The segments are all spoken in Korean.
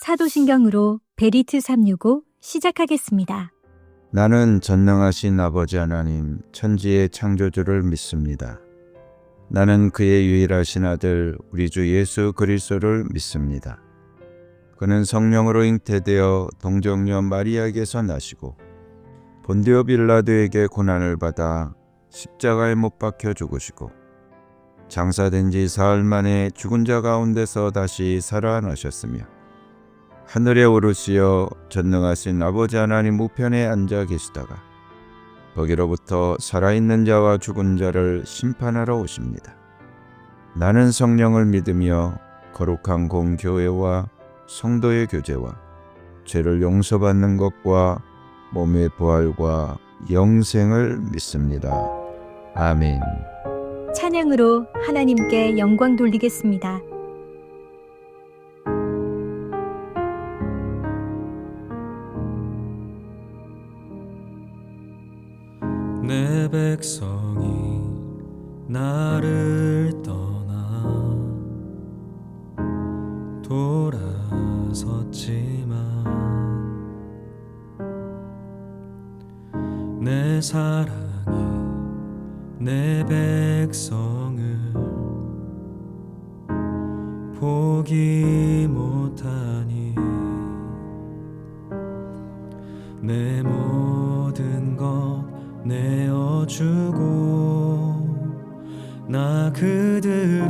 사도신경으로 베리트 365 시작하겠습니다. 나는 전능하신 아버지 하나님 천지의 창조주를 믿습니다. 나는 그의 유일하신 아들 우리 주 예수 그리스도를 믿습니다. 그는 성령으로 잉태되어 동정녀 마리아에게서 나시고 본디오 빌라도에게 고난을 받아 십자가에 못 박혀 죽으시고 장사된 지 사흘 만에 죽은 자 가운데서 다시 살아나셨으며 하늘에 오르시어 전능하신 아버지 하나님 우편에 앉아 계시다가 거기로부터 살아있는 자와 죽은 자를 심판하러 오십니다. 나는 성령을 믿으며 거룩한 공교회와 성도의 교제와 죄를 용서받는 것과 몸의 부활과 영생을 믿습니다. 아멘. 찬양으로 하나님께 영광 돌리겠습니다. 내 백성이 나를 떠나 돌아섰지만 내 사랑이 내 백성을 포기 못하니 내 모든 것 내어주고 나 그들을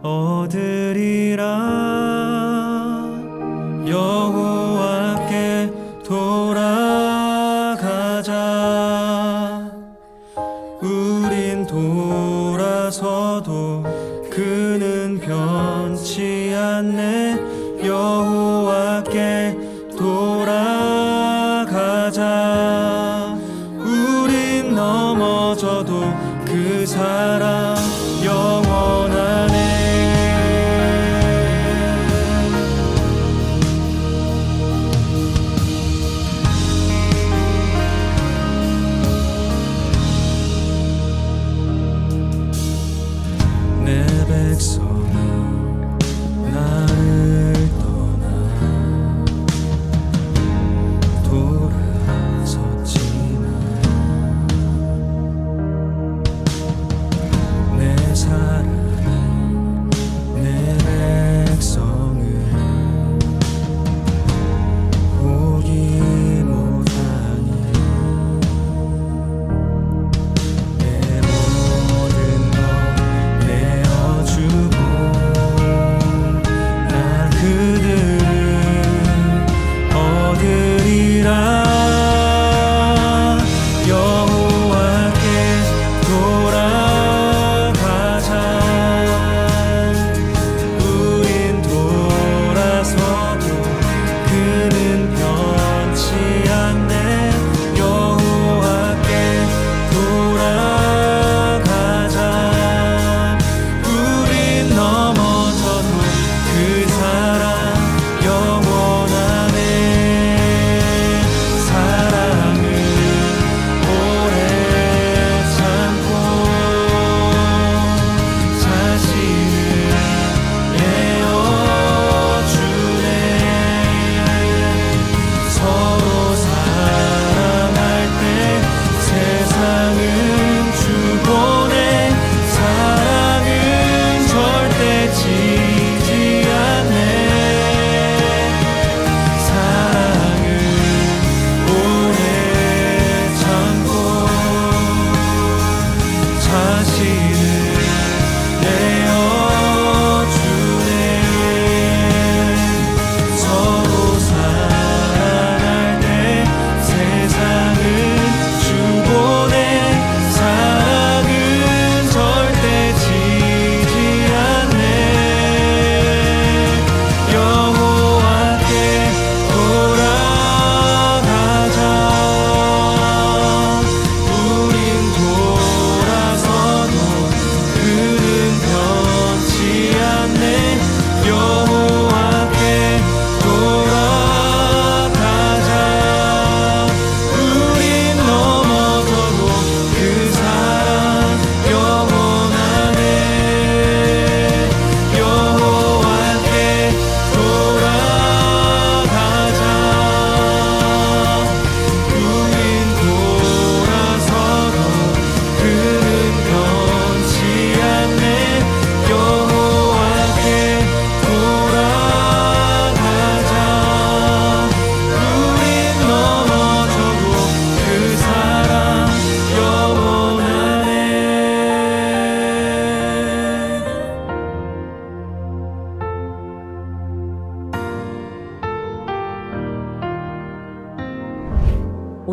얻으리라. 여호와께 돌아가자. 우린 돌아서도 그는 변치 않네. 여호와께 돌아가자. 우린 넘어져도 그 사랑 영원하네. 내 백성이 나를 떠나 돌아섰지만 내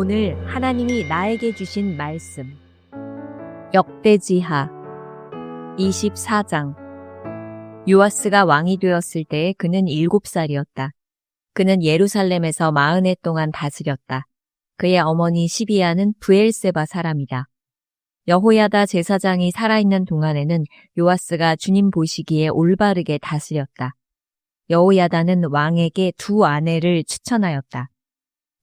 오늘 하나님이 나에게 주신 말씀. 역대지하 24장. 요아스가 왕이 되었을 때에 그는 7살이었다. 그는 예루살렘에서 40해 동안 다스렸다. 그의 어머니 시비아는 브엘세바 사람이다. 여호야다 제사장이 살아있는 동안에는 요아스가 주님 보시기에 올바르게 다스렸다. 여호야다는 왕에게 2 아내를 추천하였다.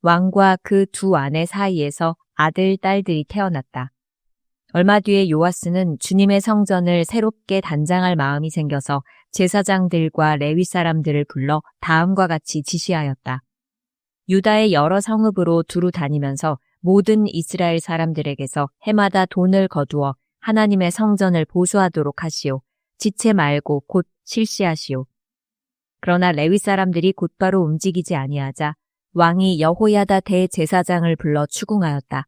왕과 그 2 아내 사이에서 아들, 딸들이 태어났다. 얼마 뒤에 요아스는 주님의 성전을 새롭게 단장할 마음이 생겨서 제사장들과 레위 사람들을 불러 다음과 같이 지시하였다. 유다의 여러 성읍으로 두루 다니면서 모든 이스라엘 사람들에게서 해마다 돈을 거두어 하나님의 성전을 보수하도록 하시오. 지체 말고 곧 실시하시오. 그러나 레위 사람들이 곧바로 움직이지 아니하자 왕이 여호야다 대제사장을 불러 추궁하였다.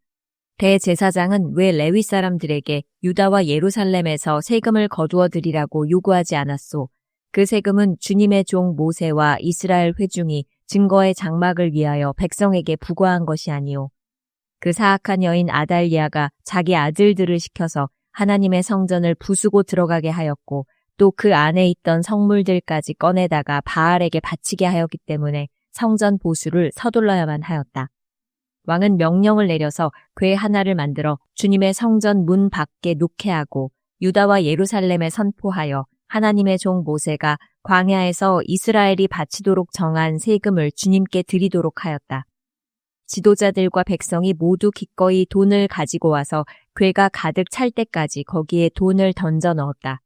대제사장은 왜 레위 사람들에게 유다와 예루살렘에서 세금을 거두어 드리라고 요구하지 않았소? 그 세금은 주님의 종 모세와 이스라엘 회중이 증거의 장막을 위하여 백성에게 부과한 것이 아니오. 그 사악한 여인 아달리아가 자기 아들들을 시켜서 하나님의 성전을 부수고 들어가게 하였고 또 그 안에 있던 성물들까지 꺼내다가 바알에게 바치게 하였기 때문에 성전 보수를 서둘러야만 하였다. 왕은 명령을 내려서 궤 하나를 만들어 주님의 성전 문 밖에 놓게 하고 유다와 예루살렘에 선포하여 하나님의 종 모세가 광야에서 이스라엘이 바치도록 정한 세금을 주님께 드리도록 하였다. 지도자들과 백성이 모두 기꺼이 돈을 가지고 와서 궤가 가득 찰 때까지 거기에 돈을 던져 넣었다.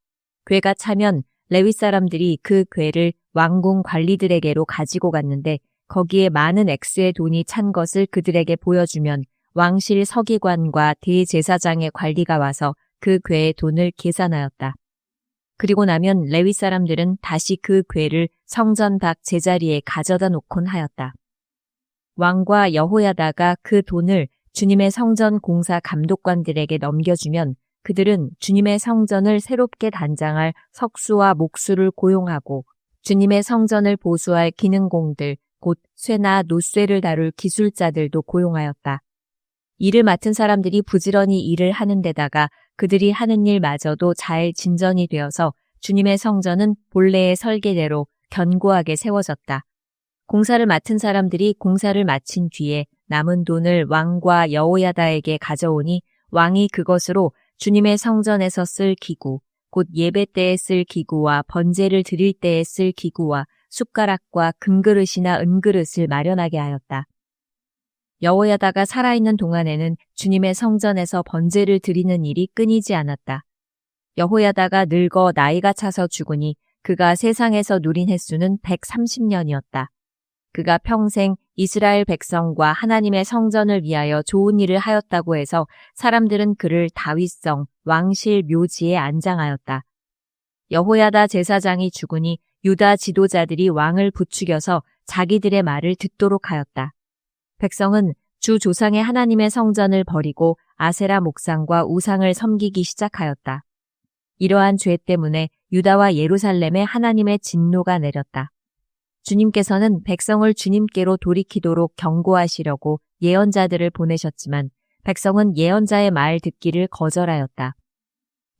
궤가 차면 레위 사람들이 그 궤를 왕궁 관리들에게로 가지고 갔는데 거기에 많은 액수의 돈이 찬 것을 그들에게 보여주면 왕실 서기관과 대제사장의 관리가 와서 그 궤의 돈을 계산하였다. 그리고 나면 레위 사람들은 다시 그 궤를 성전 밖 제자리에 가져다 놓곤 하였다. 왕과 여호야다가 그 돈을 주님의 성전 공사 감독관들에게 넘겨주면 그들은 주님의 성전을 새롭게 단장할 석수와 목수를 고용하고 주님의 성전을 보수할 기능공들, 곧 쇠나 노쇠를 다룰 기술자들도 고용하였다. 일을 맡은 사람들이 부지런히 일을 하는 데다가 그들이 하는 일마저도 잘 진전이 되어서 주님의 성전은 본래의 설계대로 견고하게 세워졌다. 공사를 맡은 사람들이 공사를 마친 뒤에 남은 돈을 왕과 여호야다에게 가져오니 왕이 그것으로 주님의 성전에서 쓸 기구, 곧 예배 때에 쓸 기구와 번제를 드릴 때에 쓸 기구와 숟가락과 금그릇이나 은그릇을 마련하게 하였다. 여호야다가 살아있는 동안에는 주님의 성전에서 번제를 드리는 일이 끊이지 않았다. 여호야다가 늙어 나이가 차서 죽으니 그가 세상에서 누린 횟수는 130년이었다. 그가 평생 이스라엘 백성과 하나님의 성전을 위하여 좋은 일을 하였다고 해서 사람들은 그를 다윗성 왕실 묘지에 안장하였다. 여호야다 제사장이 죽으니 유다 지도자들이 왕을 부추겨서 자기들의 말을 듣도록 하였다. 백성은 주 조상의 하나님의 성전을 버리고 아세라 목상과 우상을 섬기기 시작하였다. 이러한 죄 때문에 유다와 예루살렘에 하나님의 진노가 내렸다. 주님께서는 백성을 주님께로 돌이키도록 경고하시려고 예언자들을 보내셨지만 백성은 예언자의 말 듣기를 거절하였다.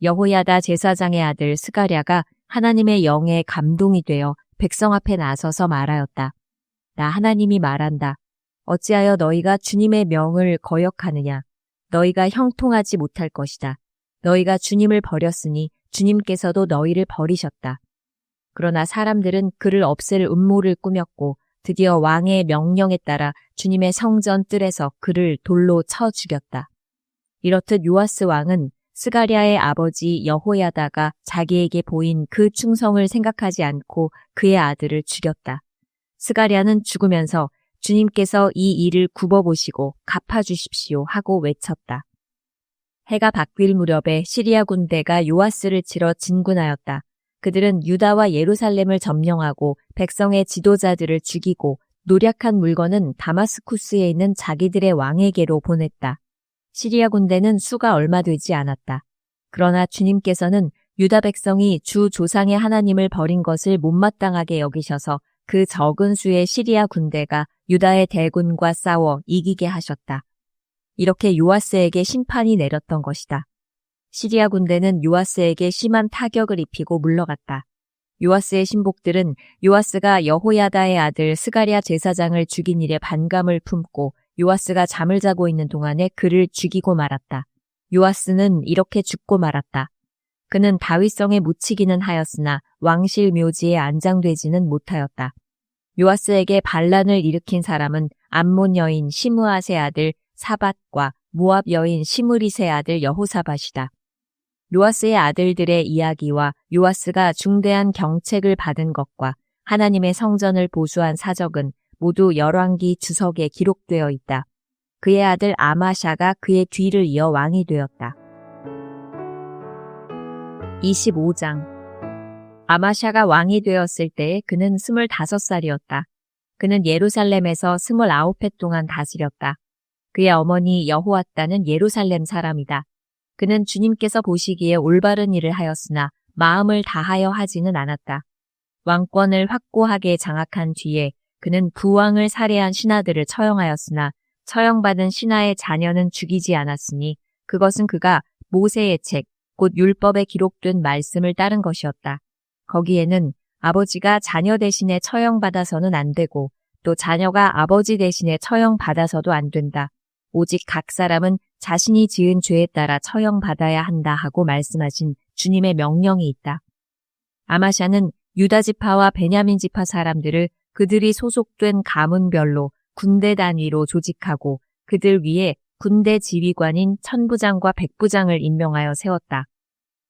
여호야다 제사장의 아들 스가랴가 하나님의 영에 감동이 되어 백성 앞에 나서서 말하였다. 나 하나님이 말한다. 어찌하여 너희가 주님의 명을 거역하느냐. 너희가 형통하지 못할 것이다. 너희가 주님을 버렸으니 주님께서도 너희를 버리셨다. 그러나 사람들은 그를 없앨 음모를 꾸몄고 드디어 왕의 명령에 따라 주님의 성전 뜰에서 그를 돌로 쳐 죽였다. 이렇듯 요아스 왕은 스가랴의 아버지 여호야다가 자기에게 보인 그 충성을 생각하지 않고 그의 아들을 죽였다. 스가랴는 죽으면서 주님께서 이 일을 굽어보시고 갚아주십시오 하고 외쳤다. 해가 바뀔 무렵에 시리아 군대가 요아스를 치러 진군하였다. 그들은 유다와 예루살렘을 점령하고 백성의 지도자들을 죽이고 노략한 물건은 다마스쿠스에 있는 자기들의 왕에게로 보냈다. 시리아 군대는 수가 얼마 되지 않았다. 그러나 주님께서는 유다 백성이 주 조상의 하나님을 버린 것을 못마땅하게 여기셔서 그 적은 수의 시리아 군대가 유다의 대군과 싸워 이기게 하셨다. 이렇게 요아스에게 심판이 내렸던 것이다. 시리아 군대는 요아스에게 심한 타격을 입히고 물러갔다. 요아스의 신복들은 요아스가 여호야다의 아들 스가랴 제사장을 죽인 일에 반감을 품고 요아스가 잠을 자고 있는 동안에 그를 죽이고 말았다. 요아스는 이렇게 죽고 말았다. 그는 다윗성에 묻히기는 하였으나 왕실 묘지에 안장되지는 못하였다. 요아스에게 반란을 일으킨 사람은 암몬 여인 시므앗의 아들 사밧과 모압 여인 시므릿의 아들 여호사밧이다. 요아스의 아들들의 이야기와 요아스가 중대한 경책을 받은 것과 하나님의 성전을 보수한 사적은 모두 열왕기 주석에 기록되어 있다. 그의 아들 아마샤가 그의 뒤를 이어 왕이 되었다. 25장 아마샤가 왕이 되었을 때에 그는 25살이었다. 그는 예루살렘에서 29해 동안 다스렸다. 그의 어머니 여호앗다는 예루살렘 사람이다. 그는 주님께서 보시기에 올바른 일을 하였으나 마음을 다하여 하지는 않았다. 왕권을 확고하게 장악한 뒤에 그는 부왕을 살해한 신하들을 처형하였으나 처형받은 신하의 자녀는 죽이지 않았으니 그것은 그가 모세의 책, 곧 율법에 기록된 말씀을 따른 것이었다. 거기에는 아버지가 자녀 대신에 처형받아서는 안 되고 또 자녀가 아버지 대신에 처형받아서도 안 된다. 오직 각 사람은 자신이 지은 죄에 따라 처형받아야 한다 하고 말씀하신 주님의 명령이 있다. 아마샤는 유다 지파와 베냐민 지파 사람들을 그들이 소속된 가문별로 군대 단위로 조직하고 그들 위에 군대 지휘관인 천부장과 백부장을 임명하여 세웠다.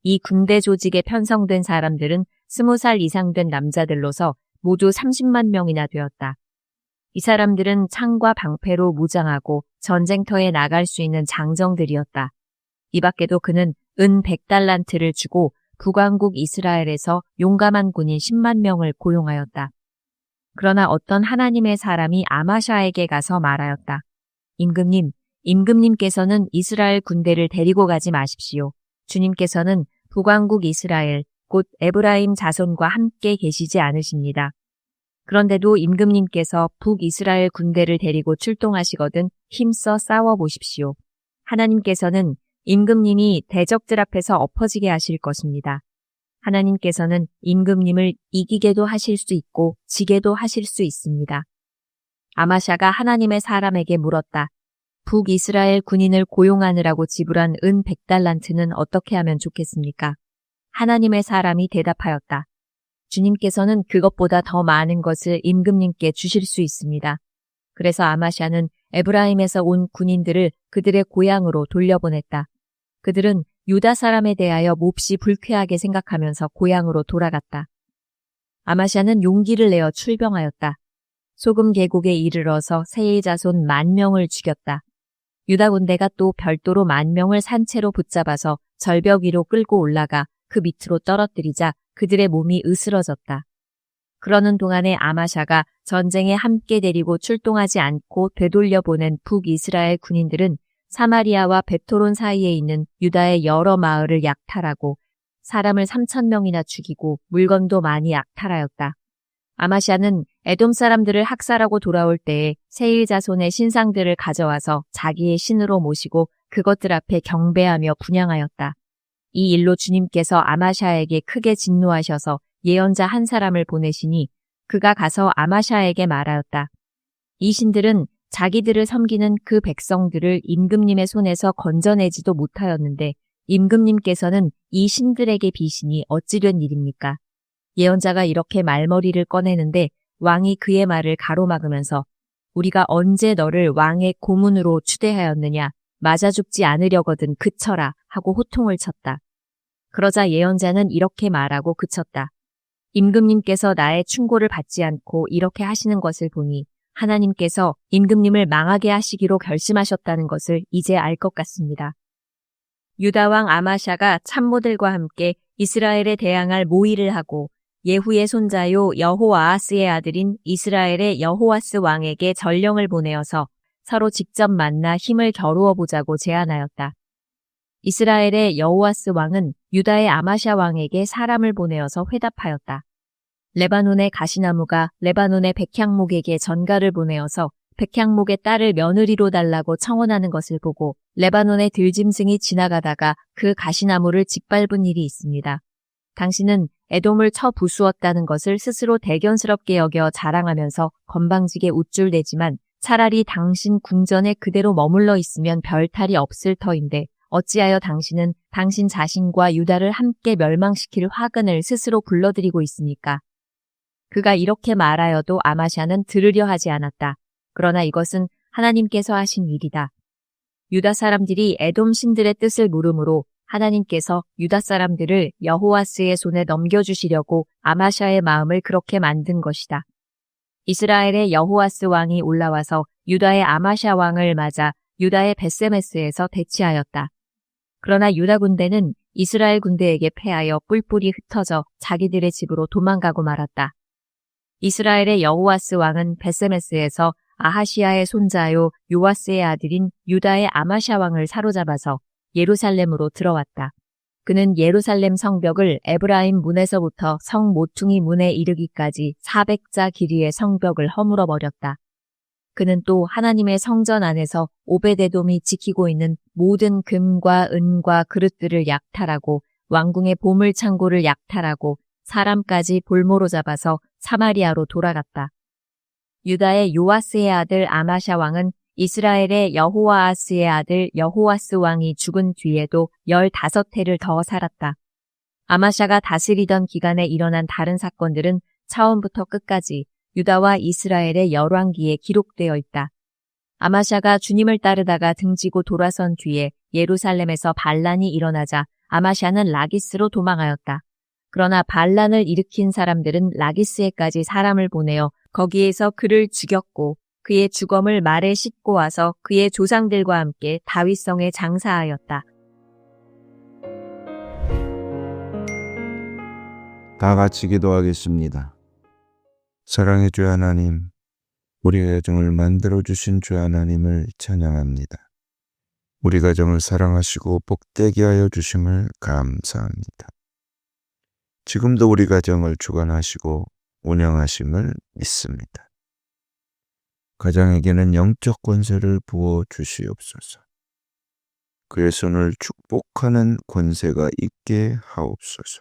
이 군대 조직에 편성된 사람들은 20살 이상 된 남자들로서 모두 30만 명이나 되었다. 이 사람들은 창과 방패로 무장하고 전쟁터에 나갈 수 있는 장정들이었다. 이 밖에도 그는 은 100달란트를 주고 북왕국 이스라엘에서 용감한 군인 10만 명을 고용하였다. 그러나 어떤 하나님의 사람이 아마샤에게 가서 말하였다. 임금님께서는 이스라엘 군대를 데리고 가지 마십시오. 주님께서는 북왕국 이스라엘, 곧 에브라임 자손과 함께 계시지 않으십니다. 그런데도 임금님께서 북이스라엘 군대를 데리고 출동하시거든 힘써 싸워보십시오. 하나님께서는 임금님이 대적들 앞에서 엎어지게 하실 것입니다. 하나님께서는 임금님을 이기게도 하실 수 있고 지게도 하실 수 있습니다. 아마샤가 하나님의 사람에게 물었다. 북이스라엘 군인을 고용하느라고 지불한 은 100달란트는 어떻게 하면 좋겠습니까? 하나님의 사람이 대답하였다. 주님께서는 그것보다 더 많은 것을 임금님께 주실 수 있습니다. 그래서 아마샤는 에브라임에서 온 군인들을 그들의 고향으로 돌려보냈다. 그들은 유다 사람에 대하여 몹시 불쾌하게 생각하면서 고향으로 돌아갔다. 아마샤는 용기를 내어 출병하였다. 소금 계곡에 이르러서 세일 자손 10,000명을 죽였다. 유다 군대가 또 별도로 10,000명을 산채로 붙잡아서 절벽 위로 끌고 올라가 그 밑으로 떨어뜨리자 그들의 몸이 으스러졌다. 그러는 동안에 아마샤가 전쟁에 함께 데리고 출동하지 않고 되돌려 보낸 북이스라엘 군인들은 사마리아와 베토론 사이에 있는 유다의 여러 마을을 약탈하고 사람을 3,000명이나 죽이고 물건도 많이 약탈하였다. 아마샤는 에돔 사람들을 학살하고 돌아올 때에 세일 자손의 신상들을 가져와서 자기의 신으로 모시고 그것들 앞에 경배하며 분향하였다. 이 일로 주님께서 아마샤에게 크게 진노하셔서 예언자 한 사람을 보내시니 그가 가서 아마샤에게 말하였다. 이 신들은 자기들을 섬기는 그 백성들을 임금님의 손에서 건져내지도 못하였는데 임금님께서는 이 신들에게 비시니 어찌 된 일입니까? 예언자가 이렇게 말머리를 꺼내는데 왕이 그의 말을 가로막으면서 우리가 언제 너를 왕의 고문으로 추대하였느냐? 맞아 죽지 않으려거든 그쳐라 하고 호통을 쳤다. 그러자 예언자는 이렇게 말하고 그쳤다. 임금님께서 나의 충고를 받지 않고 이렇게 하시는 것을 보니 하나님께서 임금님을 망하게 하시기로 결심하셨다는 것을 이제 알 것 같습니다. 유다 왕 아마샤가 참모들과 함께 이스라엘에 대항할 모의를 하고 예후의 손자요 여호아하스의 아들인 이스라엘의 여호아스 왕에게 전령을 보내어서 서로 직접 만나 힘을 겨루어 보자고 제안하였다. 이스라엘의 여호아스 왕은 유다의 아마샤 왕에게 사람을 보내어서 회답하였다. 레바논의 가시나무가 레바논의 백향목에게 전가를 보내어서 백향목의 딸을 며느리로 달라고 청혼하는 것을 보고 레바논의 들짐승이 지나가다가 그 가시나무를 짓밟은 일이 있습니다. 당신은 에돔을 쳐 부수었다는 것을 스스로 대견스럽게 여겨 자랑하면서 건방지게 우쭐대지만 차라리 당신 궁전에 그대로 머물러 있으면 별 탈이 없을 터인데 어찌하여 당신은 당신 자신과 유다를 함께 멸망시킬 화근을 스스로 불러들이고 있습니까? 그가 이렇게 말하여도 아마샤는 들으려 하지 않았다. 그러나 이것은 하나님께서 하신 일이다. 유다 사람들이 에돔 신들의 뜻을 물음으로 하나님께서 유다 사람들을 여호와스의 손에 넘겨주시려고 아마샤의 마음을 그렇게 만든 것이다. 이스라엘의 여호와스 왕이 올라와서 유다의 아마샤 왕을 맞아 유다의 벳세메스에서 대치하였다. 그러나 유다 군대는 이스라엘 군대에게 패하여 뿔뿔이 흩어져 자기들의 집으로 도망가고 말았다. 이스라엘의 여호와스 왕은 벳세메스에서 아하시아의 손자요 요아스의 아들인 유다의 아마샤 왕을 사로잡아서 예루살렘으로 들어왔다. 그는 예루살렘 성벽을 에브라임 문에서부터 성 모퉁이 문에 이르기까지 400자 길이의 성벽을 허물어 버렸다. 그는 또 하나님의 성전 안에서 오베데돔이 지키고 있는 모든 금과 은과 그릇들을 약탈하고 왕궁의 보물 창고를 약탈하고 사람까지 볼모로 잡아서 사마리아로 돌아갔다. 유다의 요아스의 아들 아마샤 왕은 이스라엘의 여호아하스의 아들 여호아스 왕이 죽은 뒤에도 15해를 더 살았다. 아마샤가 다스리던 기간에 일어난 다른 사건들은 처음부터 끝까지 유다와 이스라엘의 열왕기에 기록되어 있다. 아마샤가 주님을 따르다가 등지고 돌아선 뒤에 예루살렘에서 반란이 일어나자 아마샤는 라기스로 도망하였다. 그러나 반란을 일으킨 사람들은 라기스에까지 사람을 보내어 거기에서 그를 죽였고 그의 주검을 말에 싣고 와서 그의 조상들과 함께 다윗성에 장사하였다. 다 같이 기도하겠습니다. 사랑의 주 하나님, 우리 가정을 만들어주신 주 하나님을 찬양합니다. 우리 가정을 사랑하시고 복되게 하여 주심을 감사합니다. 지금도 우리 가정을 주관하시고 운영하심을 믿습니다. 가정에게는 영적 권세를 부어 주시옵소서. 그의 손을 축복하는 권세가 있게 하옵소서.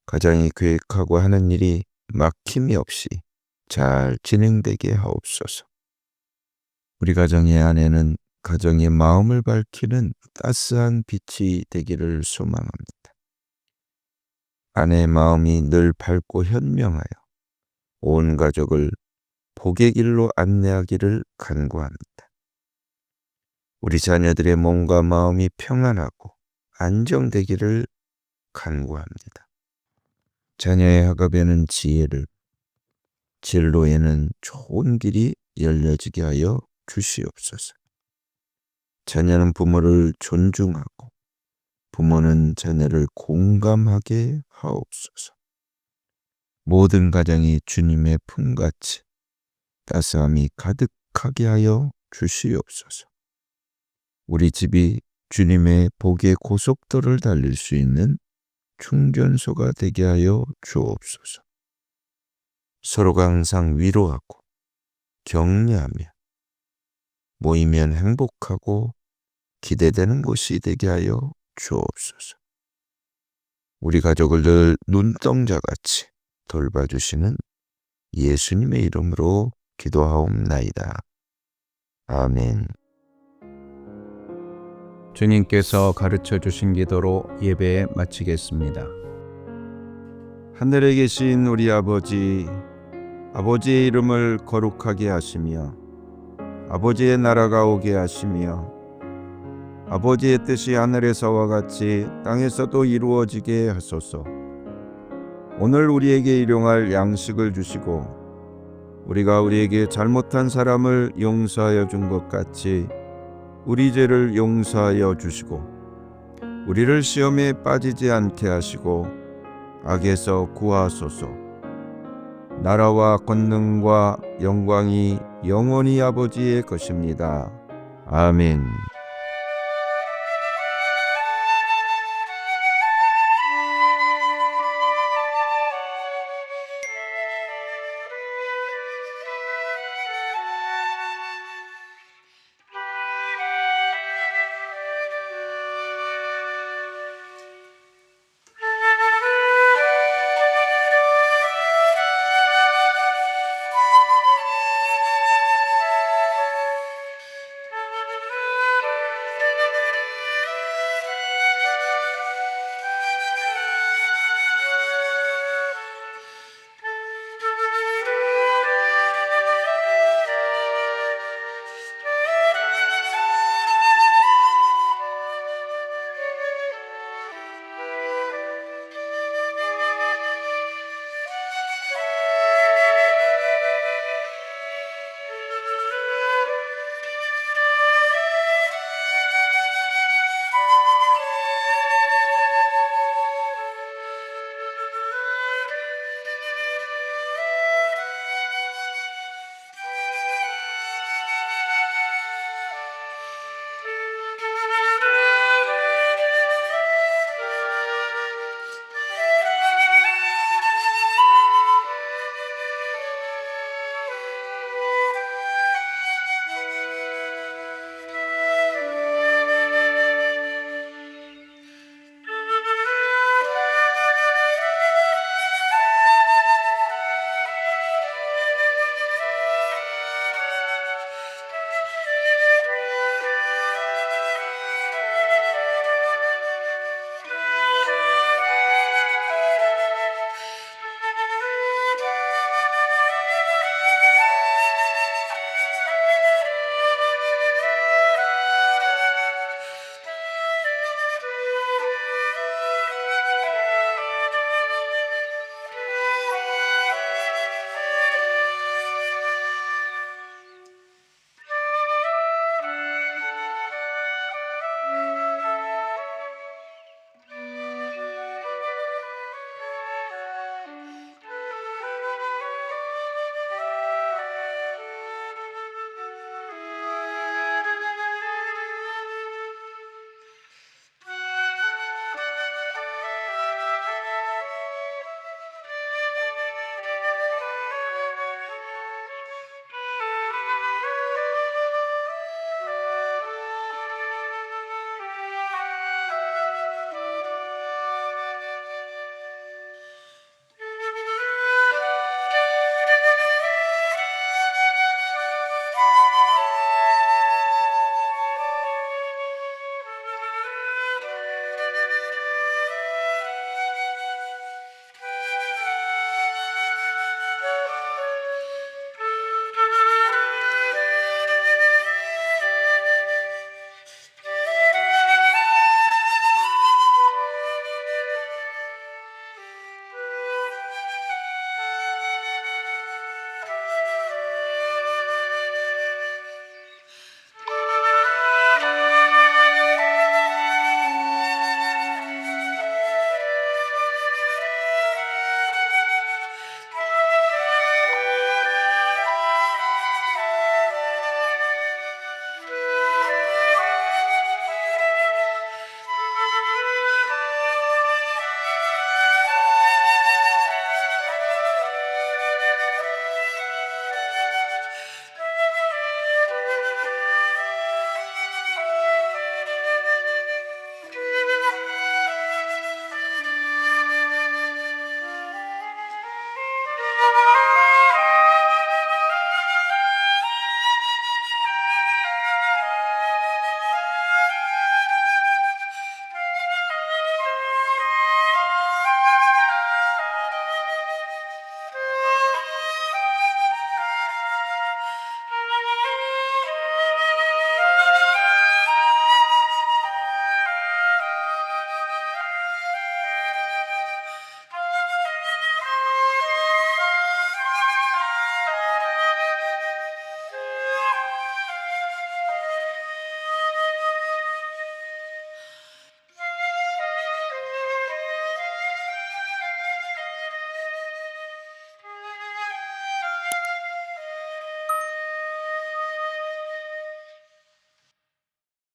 가정이 계획하고 하는 일이 막힘이 없이 잘 진행되게 하옵소서. 우리 가정의 아내는 가정의 마음을 밝히는 따스한 빛이 되기를 소망합니다. 아내의 마음이 늘 밝고 현명하여 온 가족을 복의 길로 안내하기를 간구합니다. 우리 자녀들의 몸과 마음이 평안하고 안정되기를 간구합니다. 자녀의 학업에는 지혜를, 진로에는 좋은 길이 열려지게 하여 주시옵소서. 자녀는 부모를 존중하고 부모는 자녀를 공감하게 하옵소서. 모든 가정이 주님의 품같이 따스함이 가득하게 하여 주시옵소서. 우리 집이 주님의 복의 고속도를 달릴 수 있는 충전소가 되게 하여 주옵소서. 서로가 항상 위로하고 격려하며 모이면 행복하고 기대되는 곳이 되게 하여 주옵소서. 우리 가족을 늘 눈동자같이 돌봐주시는 예수님의 이름으로 기도하옵나이다. 아멘. 주님께서 가르쳐 주신 기도로 예배 마치겠습니다. 하늘에 계신 우리 아버지, 아버지의 이름을 거룩하게 하시며 아버지의 나라가 오게 하시며 아버지의 뜻이 하늘에서와 같이 땅에서도 이루어지게 하소서. 오늘 우리에게 일용할 양식을 주시고 우리가 우리에게 잘못한 사람을 용서하여 준 것 같이 우리 죄를 용서하여 주시고 우리를 시험에 빠지지 않게 하시고 악에서 구하소서. 나라와 권능과 영광이 영원히 아버지의 것입니다. 아멘.